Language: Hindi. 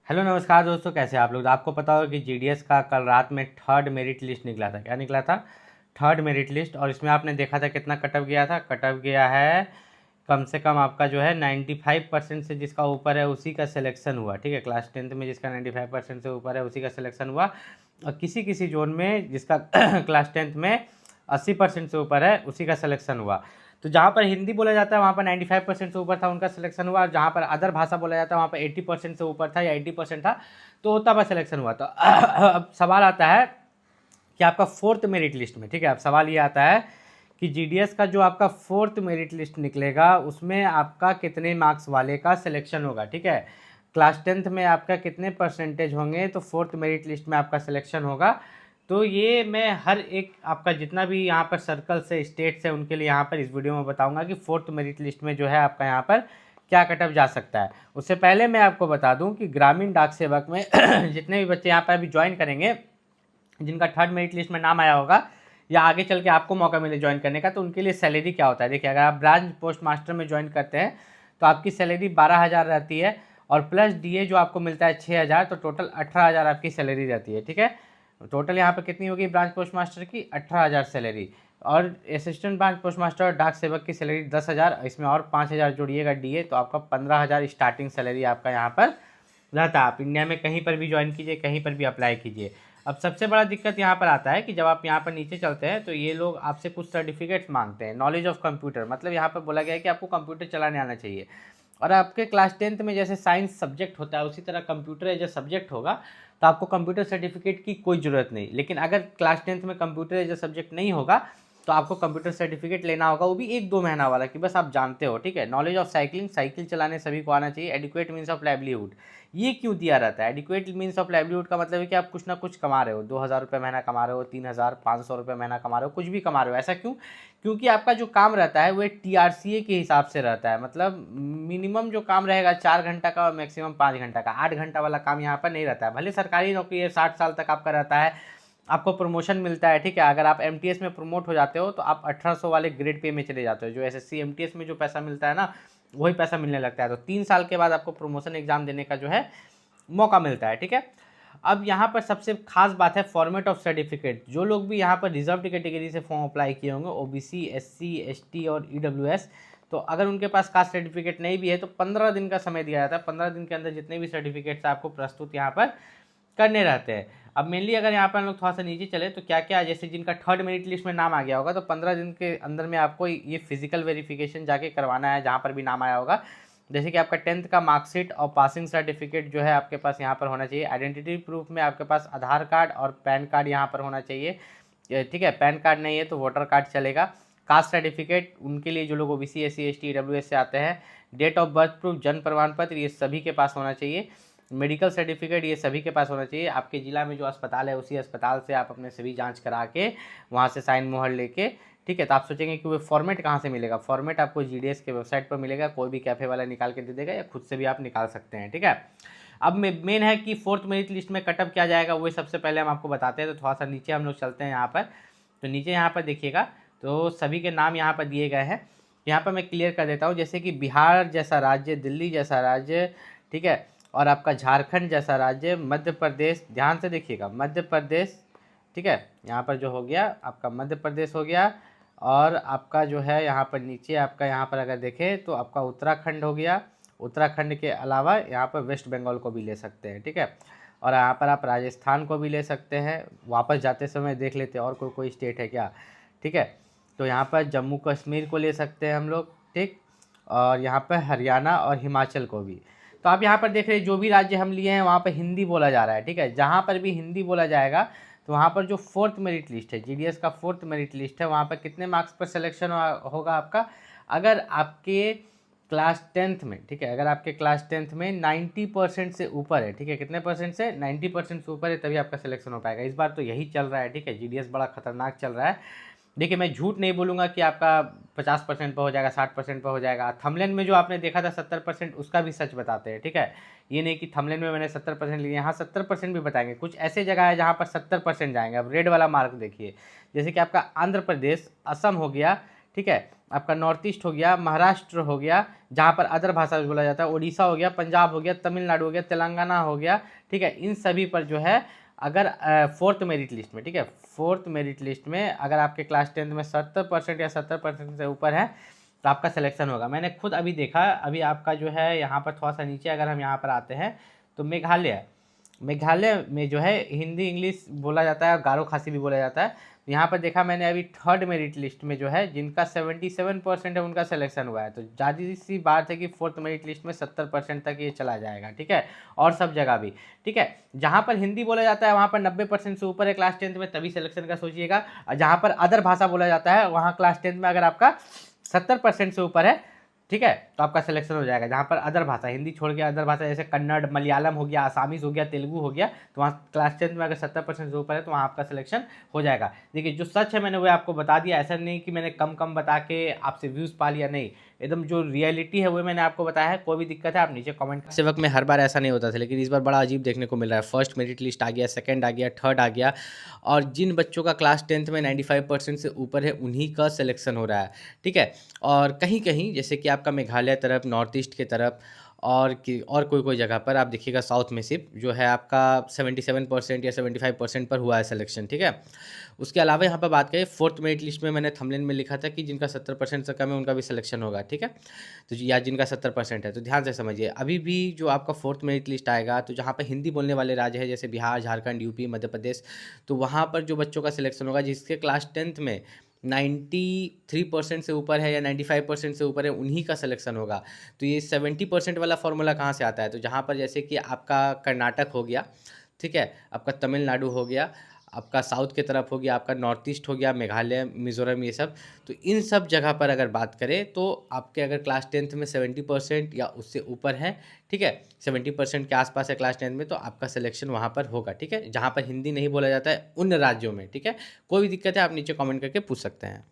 हेलो नमस्कार दोस्तों, कैसे हैं आप लोग। आपको पता होगा कि जीडीएस का कल रात में थर्ड मेरिट लिस्ट निकला था। क्या निकला था? Third merit list. और इसमें आपने देखा था कितना कटअप गया था। कटअप गया है कम से कम आपका जो है 95% से जिसका ऊपर है उसी का सिलेक्शन हुआ। ठीक है, क्लास 10th में जिसका 95% से ऊपर है उसी का सिलेक्शन हुआ। और किसी किसी जोन में जिसका क्लास 10th में 80% से ऊपर है उसी का सिलेक्शन हुआ। तो जहाँ पर हिंदी बोला जाता है वहाँ पर 95% से ऊपर था, उनका सिलेक्शन हुआ। और जहाँ पर अदर भाषा बोला जाता है वहाँ पर 80% से ऊपर था या 80% था, तो तब सिलेक्शन हुआ। तो अब सवाल आता है कि आपका फोर्थ मेरिट लिस्ट में, ठीक है, अब सवाल ये आता है कि जीडीएस का जो आपका फोर्थ मेरिट लिस्ट निकलेगा उसमें आपका कितने मार्क्स वाले का सिलेक्शन होगा। ठीक है, क्लास 10th में आपका कितने परसेंटेज होंगे तो फोर्थ मेरिट लिस्ट में आपका सिलेक्शन होगा। तो ये मैं हर एक आपका जितना भी यहाँ पर सर्कल से स्टेट्स है उनके लिए यहाँ पर इस वीडियो में बताऊंगा कि फोर्थ मेरिट लिस्ट में जो है आपका यहाँ पर क्या कटअप जा सकता है। उससे पहले मैं आपको बता दूं कि ग्रामीण डाक सेवक में जितने भी बच्चे यहाँ पर अभी ज्वाइन करेंगे, जिनका थर्ड मेरिट लिस्ट में नाम आया होगा या आगे चल के आपको मौका मिले ज्वाइन करने का, तो उनके लिए सैलरी क्या होता है। देखिए, अगर आप ब्रांच पोस्ट मास्टर में ज्वाइन करते हैं तो आपकी सैलरी 12,000 रहती है और प्लस डीए जो आपको मिलता है 6,000, तो टोटल 18,000 आपकी सैलरी रहती है। ठीक है, टोटल यहाँ पर कितनी होगी ब्रांच पोस्ट मास्टर की? 18,000 सैलरी। और असिस्टेंट ब्रांच पोस्ट मास्टर और डाक सेवक की सैलरी 10,000, इसमें और 5,000 जोड़िएगा डीए, तो आपका 15,000 स्टार्टिंग सैलरी आपका यहाँ पर रहता है। आप इंडिया में कहीं पर भी ज्वाइन कीजिए, कहीं पर भी अप्लाई कीजिए। अब सबसे बड़ा दिक्कत यहाँ पर आता है कि जब आप यहाँ पर नीचे चलते हैं तो ये लोग आपसे कुछ सर्टिफिकेट्स मांगते हैं। नॉलेज ऑफ कंप्यूटर, मतलब यहाँ पर बोला गया है कि आपको कंप्यूटर चलाने आना चाहिए। और आपके क्लास 10th में जैसे साइंस सब्जेक्ट होता है उसी तरह कंप्यूटर एज ए सब्जेक्ट होगा, तो आपको कंप्यूटर सर्टिफिकेट की कोई ज़रूरत नहीं। लेकिन अगर क्लास 10th में कंप्यूटर एज ए सब्जेक्ट नहीं होगा तो आपको कंप्यूटर सर्टिफिकेट लेना होगा, वो भी 1-2 महीना वाला कि बस आप जानते हो। ठीक है, नॉलेज ऑफ साइकिलिंग, साइकिल चलाने सभी को आना चाहिए। एडिक्वेट मीन्स ऑफ लाइवलीहुड, ये क्यों दिया रहता है? एडिक्वेट मीन्स ऑफ लाइवलीहुड का मतलब है कि आप कुछ ना कुछ कमा रहे हो, 2,000 रुपये महीना कमा रहे हो, 3,000, 500 रुपये महीना कमा रहे हो, कुछ भी कमा रहे हो। ऐसा क्यों? क्योंकि आपका जो काम रहता है वो टीआरसीए के हिसाब से रहता है। मतलब मिनिमम जो काम रहेगा 4 घंटा का और मैक्सिमम 5 घंटा का, 8 घंटा वाला काम यहाँ पर नहीं रहता है। भले सरकारी नौकरी है, 60 साल तक आपका रहता है, आपको प्रमोशन मिलता है। ठीक है, अगर आप एमटीएस में प्रमोट हो जाते हो तो आप 1800 वाले ग्रेड पे में चले जाते हो। जो एसएससी एमटीएस में जो पैसा मिलता है ना, वही पैसा मिलने लगता है। तो 3 साल के बाद आपको प्रमोशन एग्जाम देने का जो है मौका मिलता है। ठीक है, अब यहाँ पर सबसे खास बात है फॉर्मेट ऑफ सर्टिफिकेट। जो लोग भी यहाँ पर रिजर्व कैटेगरी से फॉर्म अप्लाई किए होंगे, ओबीसी, एससी, एसटी और ईडब्ल्यूएस, तो अगर उनके पास कास्ट सर्टिफिकेट नहीं भी है तो 15 दिन का समय दिया जाता है। 15 दिन के अंदर जितने भी सर्टिफिकेट्स आपको प्रस्तुत यहाँ पर करने रहते हैं। अब मेनली अगर यहाँ पर हम लोग थोड़ा सा नीचे चले तो क्या क्या, जैसे जिनका थर्ड मेरिट लिस्ट में नाम आ गया होगा तो 15 दिन के अंदर में आपको ये फिजिकल वेरिफिकेशन जाके करवाना है जहाँ पर भी नाम आया होगा। जैसे कि आपका 10th का मार्कशीट और पासिंग सर्टिफिकेट जो है आपके पास यहाँ पर होना चाहिए। आइडेंटिटी प्रूफ में आपके पास आधार कार्ड और पैन कार्ड यहाँ पर होना चाहिए। ठीक है, पैन कार्ड नहीं है तो वोटर कार्ड चलेगा। कास्ट सर्टिफिकेट उनके लिए जो लोग ओबीसी, एससी, एसटी, ईडब्ल्यूएस से आते हैं। डेट ऑफ बर्थ प्रूफ, जन्म प्रमाण पत्र, ये सभी के पास होना चाहिए। मेडिकल सर्टिफिकेट ये सभी के पास होना चाहिए। आपके ज़िला में जो अस्पताल है उसी अस्पताल से आप अपने सभी जांच करा के वहाँ से साइन मोहर लेके, ठीक है। तो आप सोचेंगे कि वो फॉर्मेट कहाँ से मिलेगा? फॉर्मेट आपको जीडीएस के वेबसाइट पर मिलेगा, कोई भी कैफ़े वाला निकाल के दे देगा या खुद से भी आप निकाल सकते हैं। ठीक है, अब मेन है कि फोर्थ मेरिट लिस्ट में कटअप क्या जाएगा, वही सबसे पहले हम आपको बताते हैं। तो थोड़ा सा नीचे हम लोग चलते हैं यहाँ पर। तो नीचे यहाँ पर देखिएगा तो सभी के नाम यहाँ पर दिए गए हैं। यहाँ पर मैं क्लियर कर देता हूँ, जैसे कि बिहार जैसा राज्य, दिल्ली जैसा राज्य, ठीक है, और आपका झारखंड जैसा राज्य, मध्य प्रदेश, ध्यान से देखिएगा, मध्य प्रदेश, ठीक है, यहाँ पर जो हो गया आपका मध्य प्रदेश हो गया। और आपका जो है यहाँ पर नीचे आपका यहाँ पर अगर देखें तो आपका उत्तराखंड हो गया। उत्तराखंड के अलावा यहाँ पर वेस्ट बंगाल को भी ले सकते हैं। ठीक है, और यहाँ पर आप राजस्थान को भी ले सकते हैं। वापस जाते समय देख लेते हैं और कोई स्टेट है क्या। ठीक है, तो यहाँ पर जम्मू कश्मीर को ले सकते हैं हम लोग, ठीक, और यहाँ पर हरियाणा और हिमाचल को भी। तो आप यहाँ पर देख रहे हैं जो भी राज्य हम लिए हैं वहाँ पर हिंदी बोला जा रहा है। ठीक है, जहाँ पर भी हिंदी बोला जाएगा तो वहाँ पर जो फोर्थ मेरिट लिस्ट है, जीडीएस का फोर्थ मेरिट लिस्ट है, वहाँ पर कितने मार्क्स पर सिलेक्शन होगा आपका? अगर आपके क्लास 10th में, ठीक है, अगर आपके क्लास 10th में 90% से ऊपर है, ठीक है, कितने परसेंट से? 90% से ऊपर है, तभी आपका सिलेक्शन हो पाएगा। इस बार तो यही चल रहा है। ठीक है, जीडीएस बड़ा खतरनाक चल रहा है। देखिए, मैं झूठ नहीं बोलूँगा कि आपका 50% पर हो जाएगा, 60% पर हो जाएगा। थंबनेल में जो आपने देखा था 70%, उसका भी सच बताते हैं। ठीक है, ये नहीं कि थंबनेल में मैंने 70% लिया, यहाँ 70% भी बताएंगे। कुछ ऐसे जगह है जहाँ पर 70% जाएंगे। अब रेड वाला मार्क देखिए, जैसे कि आपका आंध्र प्रदेश, असम हो गया, ठीक है। आपका नॉर्थ ईस्ट हो गया, महाराष्ट्र हो गया जहाँ पर अदर भाषा बोला जाता है, उड़ीसा हो गया, पंजाब हो गया, तमिलनाडु हो गया, तेलंगाना हो गया, ठीक है। इन सभी पर जो है अगर फोर्थ मेरिट लिस्ट में, ठीक है, फोर्थ मेरिट लिस्ट में अगर आपके क्लास 10th में 70% या 70% से ऊपर है तो आपका सिलेक्शन होगा। मैंने खुद अभी देखा, अभी आपका जो है यहाँ पर थोड़ा सा नीचे अगर हम यहाँ पर आते हैं तो मेघालय में जो है हिंदी इंग्लिश बोला जाता है और गारो खासी भी बोला जाता है। यहाँ पर देखा मैंने अभी थर्ड मेरिट लिस्ट में जो है जिनका 77% है उनका सिलेक्शन हुआ है। तो ज़्यादा सी बात है कि फोर्थ मेरिट लिस्ट में 70% तक ये चला जाएगा, ठीक है। और सब जगह भी, ठीक है। जहाँ पर हिंदी बोला जाता है वहाँ पर 90% से ऊपर है क्लास 10th में, तभी सिलेक्शन का सोचिएगा। और जहाँ पर अदर भाषा बोला जाता है वहाँ क्लास 10th में अगर आपका 70% से ऊपर है, ठीक है, तो आपका सिलेक्शन हो जाएगा। जहाँ पर अदर भाषा, हिंदी छोड़ के अदर भाषा जैसे कन्नड़, मलयालम हो गया, आसामीज हो गया, तेलुगु हो गया, तो वहाँ क्लास 10th में अगर 70% से ऊपर है तो वहाँ आपका सिलेक्शन हो जाएगा। देखिए जो सच है मैंने वो आपको बता दिया, ऐसा नहीं कि मैंने कम बता के आपसे व्यूज़ पा लिया, नहीं, एकदम जो रियलिटी है वो मैंने आपको बताया है। कोई भी दिक्कत है आप नीचे कमेंट। से वक्त में हर बार ऐसा नहीं होता था, लेकिन इस बार बड़ा अजीब देखने को मिल रहा है। फर्स्ट मेरिट लिस्ट आ गया, सेकंड आ गया, थर्ड आ गया, और जिन बच्चों का क्लास 10th में 95% से ऊपर है उन्हीं का सिलेक्शन हो रहा है, ठीक है। और कहीं कहीं जैसे कि आपका मेघालय तरफ, नॉर्थ ईस्ट के तरफ और कोई जगह पर आप देखिएगा साउथ में सिर्फ जो है आपका 77% या 75% पर हुआ है सिलेक्शन, ठीक है। उसके अलावा यहाँ पर बात करें फोर्थ मेरिट लिस्ट में, मैंने थंबनेल में लिखा था कि जिनका 70% से कम है उनका भी सिलेक्शन होगा, ठीक है। तो या जिनका 70% है, तो ध्यान से समझिए। अभी भी जो आपका फोर्थ मेरिट लिस्ट आएगा तो जहाँ पर हिंदी बोलने वाले राज्य है जैसे बिहार, झारखंड, यूपी, मध्य प्रदेश, तो वहाँ पर जो बच्चों का सिलेक्शन होगा जिसके क्लास 10th में 93% से ऊपर है या 95% से ऊपर है उन्हीं का सिलेक्शन होगा। तो ये 70% वाला फॉर्मूला कहाँ से आता है? तो जहाँ पर जैसे कि आपका कर्नाटक हो गया, ठीक है, आपका तमिलनाडु हो गया, आपका साउथ के तरफ हो गया, आपका नॉर्थ ईस्ट हो गया, मेघालय, मिज़ोरम, ये सब, तो इन सब जगह पर अगर बात करें तो आपके अगर क्लास 10th में 70% या उससे ऊपर है, ठीक है, 70% के आसपास है क्लास 10th में, तो आपका सिलेक्शन वहाँ पर होगा, ठीक है। जहाँ पर हिंदी नहीं बोला जाता है उन राज्यों में, ठीक है। कोई भी दिक्कत है आप नीचे कमेंट करके पूछ सकते हैं।